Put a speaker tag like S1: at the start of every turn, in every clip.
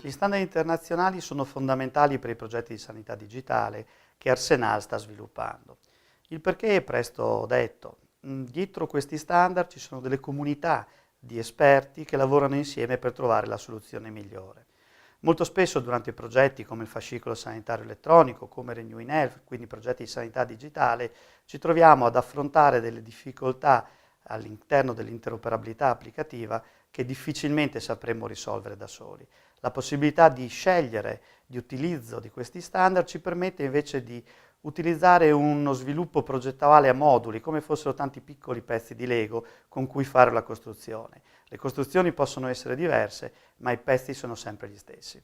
S1: Gli standard internazionali sono fondamentali per i progetti di sanità digitale che Arsenal sta sviluppando. Il perché è presto detto. Dietro questi standard ci sono delle comunità di esperti che lavorano insieme per trovare la soluzione migliore. Molto spesso durante progetti come il fascicolo sanitario elettronico, come Renew in Health, quindi progetti di sanità digitale, ci troviamo ad affrontare delle difficoltà all'interno dell'interoperabilità applicativa che difficilmente sapremo risolvere da soli. La possibilità di scegliere di utilizzo di questi standard ci permette invece di utilizzare uno sviluppo progettuale a moduli, come fossero tanti piccoli pezzi di Lego con cui fare la costruzione. Le costruzioni possono essere diverse, ma i pezzi sono sempre gli stessi.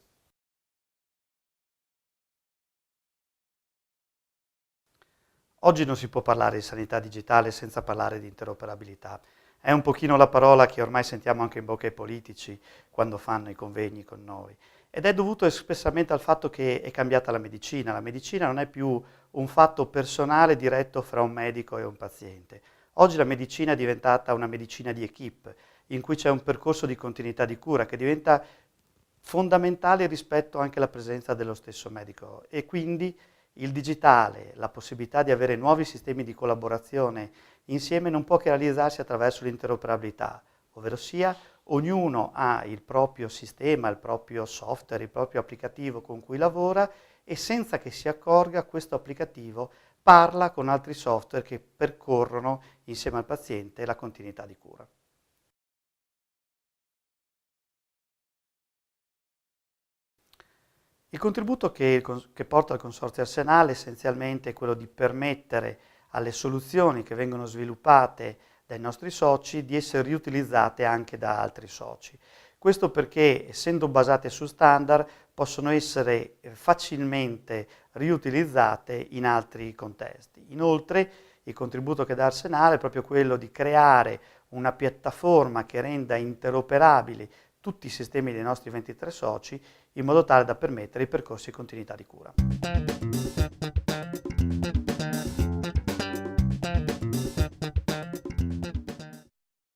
S1: Oggi non si può parlare di sanità digitale senza parlare di interoperabilità. È un pochino la parola che ormai sentiamo anche in bocca ai politici quando fanno i convegni con noi. Ed è dovuto espressamente al fatto che è cambiata la medicina. La medicina non è più un fatto personale diretto fra un medico e un paziente. Oggi la medicina è diventata una medicina di equip, in cui c'è un percorso di continuità di cura che diventa fondamentale rispetto anche alla presenza dello stesso medico. E quindi il digitale, la possibilità di avere nuovi sistemi di collaborazione insieme non può che realizzarsi attraverso l'interoperabilità, ovvero sia ognuno ha il proprio sistema, il proprio software, il proprio applicativo con cui lavora e senza che si accorga questo applicativo parla con altri software che percorrono insieme al paziente la continuità di cura. Il contributo che porta il Consorzio Arsenal essenzialmente è quello di permettere alle soluzioni che vengono sviluppate dai nostri soci di essere riutilizzate anche da altri soci. Questo perché, essendo basate su standard, possono essere facilmente riutilizzate in altri contesti. Inoltre, il contributo che dà Arsenal è proprio quello di creare una piattaforma che renda interoperabili tutti i sistemi dei nostri 23 soci in modo tale da permettere i percorsi di continuità di cura.